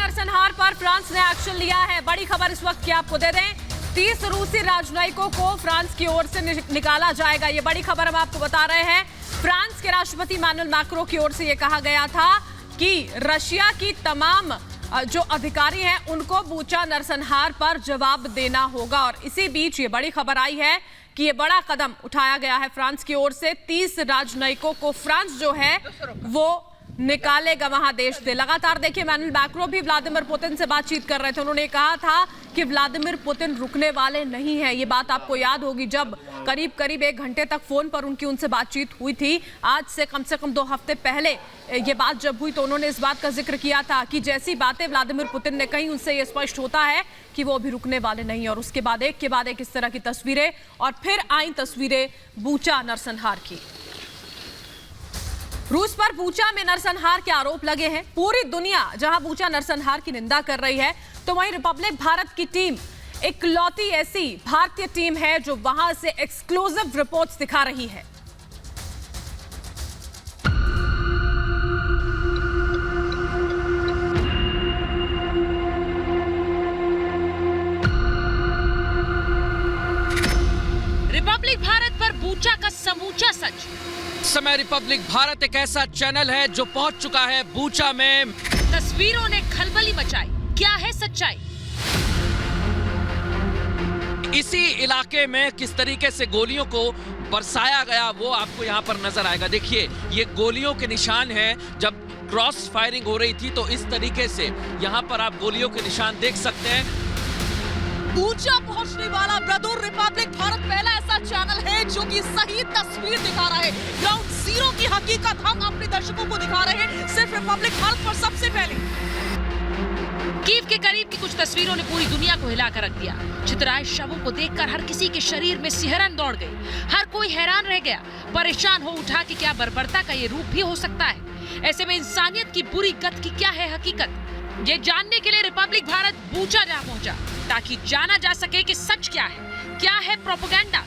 नरसंहार पर फ्रांस ने एक्शन लिया है। बड़ी खबर इस वक्त की आपको दे दें, 30 रूसी राजनयिकों को फ्रांस की ओर से निकाला जाएगा। ये बड़ी खबर हम आपको बता रहे हैं। फ्रांस के राष्ट्रपति इमैनुअल मैक्रों की ओर से ये कहा गया था कि रशिया की तमाम जो अधिकारी हैं उनको बूचा नरसंहार पर जवाब देना होगा। और इसी बीच ये बड़ी खबर आई है कि ये बड़ा कदम उठाया गया है फ्रांस की ओर से। 30 राजनयिकों को फ्रांस जो है वो निकालेगा वहां देश से। लगातार देखिए, इमैनुअल मैक्रों भी व्लादिमीर पुतिन से बातचीत कर रहे थे। उन्होंने कहा था कि व्लादिमीर पुतिन रुकने वाले नहीं हैं। ये बात आपको याद होगी, जब करीब 1 घंटे तक फोन पर उनसे बातचीत हुई थी। आज से कम 2 हफ्ते पहले ये बात जब हुई तो उन्होंने इस बात का जिक्र किया था कि जैसी बातें व्लादिमीर पुतिन ने कही उनसे ये स्पष्ट होता है कि वो अभी रुकने वाले नहीं। और उसके बाद एक के बाद एक इस तरह की तस्वीरें, और फिर आई तस्वीरें बूचा नरसंहार की। रूस पर बूचा में नरसंहार के आरोप लगे हैं। पूरी दुनिया जहां बूचा नरसंहार की निंदा कर रही है, तो वहीं रिपब्लिक भारत की टीम इकलौती ऐसी भारतीय टीम है जो वहां से एक्सक्लूसिव रिपोर्ट्स दिखा रही है। रिपब्लिक भारत पर बूचा का समूचा सच। समय रिपब्लिक भारत एक ऐसा चैनल है जो पहुंच चुका है बूचा में। तस्वीरों ने खलबली मचाई। क्या है सच्चाई? इसी इलाके में किस तरीके से गोलियों को बरसाया गया वो आपको यहाँ पर नजर आएगा। देखिए, ये गोलियों के निशान हैं। जब क्रॉस फायरिंग हो रही थी तो इस तरीके से यहाँ पर आप गोलियों के निशान देख सकते हैं। बूचा पहुंचने वाला ब्रदर रिपब्लिक भारत पहला ऐसा चैनल है जो कि सही तस्वीर दिखा रहा है। ग्राउंड जीरो की हकीकत हम अपने दर्शकों को दिखा रहे हैं, सिर्फ रिपब्लिक भारत पर सबसे पहले। कीव के करीब की कुछ तस्वीरों ने पूरी दुनिया को हिलाकर रख दिया। चितराए शवों को देखकर हर किसी के शरीर में सिहरन दौड़ गई। हर कोई हैरान रह गया, परेशान हो उठा कि क्या बर्बरता का ये रूप भी हो सकता है। ऐसे में इंसानियत की बुरी गत की क्या है हकीकत, ये जानने के लिए रिपब्लिक भारत बूचा जा पहुंचा, ताकि जाना जा सके कि सच क्या है प्रोपेगेंडा।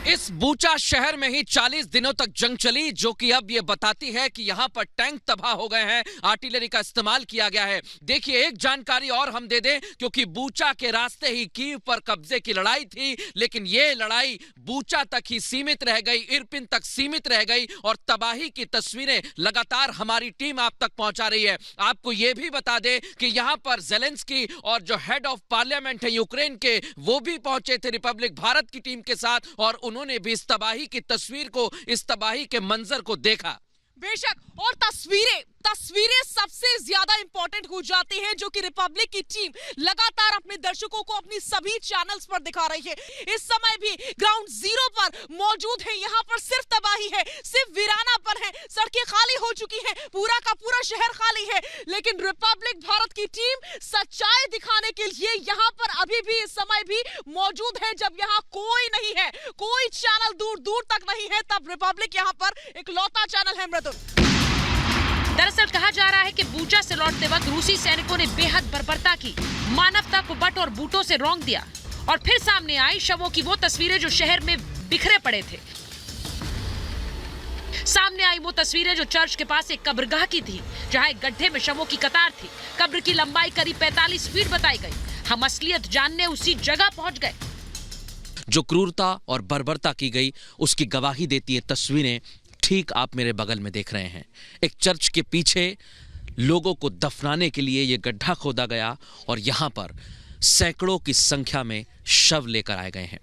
इस बूचा शहर में ही 40 दिनों तक जंग चली, जो कि अब ये बताती है कि यहाँ पर टैंक तबाह हो गए हैं, आर्टिलरी का इस्तेमाल किया गया है। देखिए, एक जानकारी और हम दे दें, क्योंकि बूचा के रास्ते ही कीव पर कब्जे की लड़ाई थी, लेकिन ये लड़ाई बूचा तक ही सीमित रह गई, इरपिन तक सीमित रह गई, और तबाही की तस्वीरें लगातार हमारी टीम आप तक पहुंचा रही है। आपको ये भी बता दें कि यहाँ पर ज़ेलेंस्की और जो हेड ऑफ पार्लियामेंट है यूक्रेन के, वो भी पहुंचे थे रिपब्लिक भारत की टीम के साथ, और उन्होंने भी इस तबाही की तस्वीर को, इस तबाही के मंजर को देखा। बेशक, और तस्वीरें सबसे ज्यादा इंपॉर्टेंट हो जाती हैं, जो कि रिपब्लिक की टीम लगातार अपने दर्शकों को अपनी सभी चैनल्स पर दिखा रही है। इस समय भी ग्राउंड जीरो पर मौजूद है। यहाँ पर सिर्फ तबाही है, सिर्फ वीरानापन है, सड़कें खाली हो चुकी हैं, पूरा का पूरा शहर खाली है। लेकिन रिपब्लिक भारत की टीम सच्चाई दिखाने के लिए यहाँ पर अभी भी इस समय भी मौजूद है। जब यहाँ कोई नहीं है, कोई चैनल दूर दूर तक नहीं है, तब रिपब्लिक यहाँ पर इकलौता चैनल है। मृदुल, दरअसल कहा जा रहा है कि बूचा से लौटते वक्त रूसी सैनिकों ने बेहद बर्बरता की, मानवता को बट और बूटों से रौंद दिया। और फिर सामने आई शवों की वो तस्वीरें जो शहर में बिखरे पड़े थे। सामने आई वो तस्वीरें जो चर्च के पास एक कब्रगाह की थी, जहां एक गड्ढे में शवों की कतार थी। कब्र की लंबाई करीब 45 फीट बताई गई। हम असलियत जानने उसी जगह पहुंच गए। जो क्रूरता और बर्बरता की गई, उसकी गवाही देती है तस्वीरें ठीक आप मेरे बगल में देख रहे हैं। एक चर्च के पीछे लोगों को दफनाने के लिए यह गड्ढा खोदा गया, और यहां पर सैकड़ों की संख्या में शव लेकर आए गए हैं।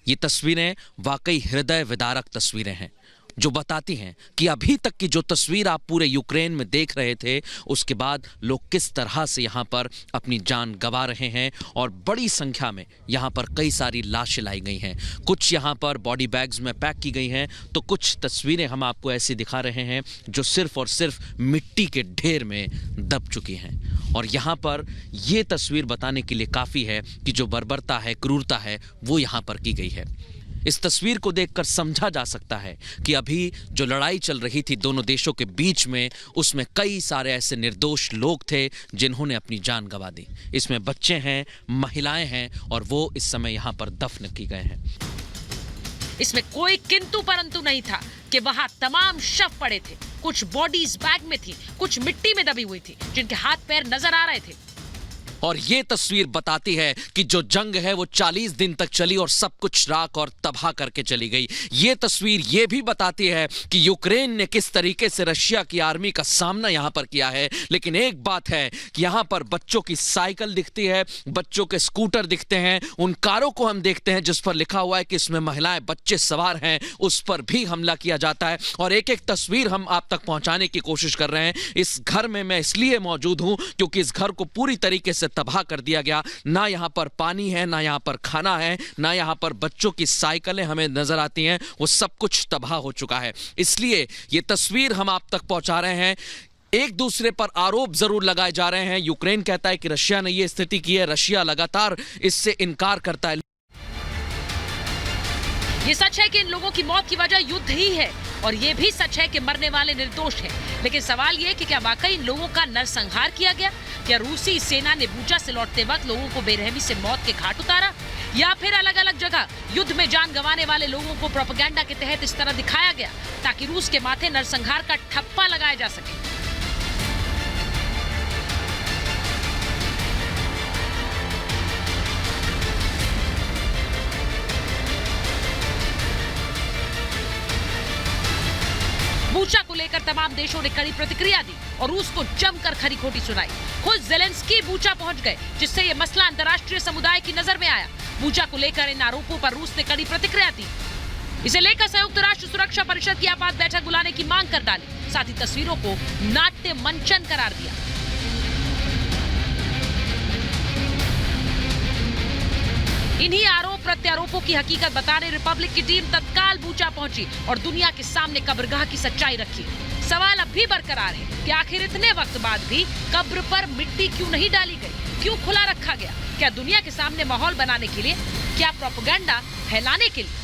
ये तस्वीरें वाकई हृदय विदारक तस्वीरें हैं, जो बताती हैं कि अभी तक की जो तस्वीर आप पूरे यूक्रेन में देख रहे थे, उसके बाद लोग किस तरह से यहाँ पर अपनी जान गंवा रहे हैं। और बड़ी संख्या में यहाँ पर कई सारी लाशें लाई गई हैं। कुछ यहाँ पर बॉडी बैग्स में पैक की गई हैं, तो कुछ तस्वीरें हम आपको ऐसी दिखा रहे हैं जो सिर्फ और सिर्फ मिट्टी के ढेर में दब चुकी हैं। और यहाँ पर ये तस्वीर बताने के लिए काफ़ी है कि जो बर्बरता है, क्रूरता है, वो यहाँ पर की गई है। इस तस्वीर को देखकर समझा जा सकता है कि अभी जो लड़ाई चल रही थी दोनों देशों के बीच में, उसमें कई सारे ऐसे निर्दोष लोग थे जिन्होंने अपनी जान गंवा दी। इसमें बच्चे हैं, महिलाएं हैं, और वो इस समय यहाँ पर दफन की गए हैं। इसमें कोई किंतु परंतु नहीं था कि वहां तमाम शव पड़े थे। कुछ बॉडीज बैग में थी, कुछ मिट्टी में दबी हुई थी, जिनके हाथ पैर नजर आ रहे थे। और ये तस्वीर बताती है कि जो जंग है वो 40 दिन तक चली और सब कुछ राख और तबाह करके चली गई। ये तस्वीर ये भी बताती है कि यूक्रेन ने किस तरीके से रशिया की आर्मी का सामना यहां पर किया है। लेकिन एक बात है कि यहां पर बच्चों की साइकिल दिखती है, बच्चों के स्कूटर दिखते हैं, उन कारों को हम देखते हैं जिस पर लिखा हुआ है कि इसमें महिलाएं बच्चे सवार हैं, उस पर भी हमला किया जाता है। और एक एक तस्वीर हम आप तक पहुंचाने की कोशिश कर रहे हैं। इस घर में मैं इसलिए मौजूद हूं क्योंकि इस घर को पूरी तरीके से तबाह कर दिया गया। ना यहां पर पानी है, ना यहां पर खाना है, ना यहां पर बच्चों की साइकिलें हमें नजर आती हैं, वो सब कुछ तबाह हो चुका है। इसलिए ये तस्वीर हम आप तक पहुंचा रहे हैं। एक दूसरे पर आरोप जरूर लगाए जा रहे हैं। यूक्रेन कहता है कि रशिया ने यह स्थिति की है, रशिया लगातार इससे इनकार करता है। ये सच है कि इन लोगों की मौत की वजह युद्ध ही है, और ये भी सच है कि मरने वाले निर्दोष हैं। लेकिन सवाल ये कि क्या वाकई इन लोगों का नरसंहार किया गया? क्या रूसी सेना ने बूचा से लौटते वक्त लोगों को बेरहमी से मौत के घाट उतारा, या फिर अलग अलग जगह युद्ध में जान गंवाने वाले लोगों को प्रोपेगेंडा के तहत इस तरह दिखाया गया ताकि रूस के माथे नरसंहार का ठप्पा लगाया जा सके? बूचा को लेकर तमाम देशों ने कड़ी प्रतिक्रिया दी और रूस को जमकर खरी खोटी सुनाई। खुद ज़ेलेंस्की बूचा पहुंच गए, जिससे ये मसला अंतर्राष्ट्रीय समुदाय की नजर में आया। बूचा को लेकर इन आरोपों पर रूस ने कड़ी प्रतिक्रिया दी। इसे लेकर संयुक्त राष्ट्र सुरक्षा परिषद की आपात बैठक बुलाने की मांग कर डाली। साथ ही तस्वीरों को नाट्य मंचन करार दिया। इन्हीं आरोप प्रत्यारोपों की हकीकत बताने रिपब्लिक की टीम तत्काल बूचा पहुंची और दुनिया के सामने कब्रगाह की सच्चाई रखी। सवाल अब भी बरकरार है कि आखिर इतने वक्त बाद भी कब्र पर मिट्टी क्यों नहीं डाली गई, क्यों खुला रखा गया? क्या दुनिया के सामने माहौल बनाने के लिए, क्या प्रोपेगेंडा फैलाने के लिए?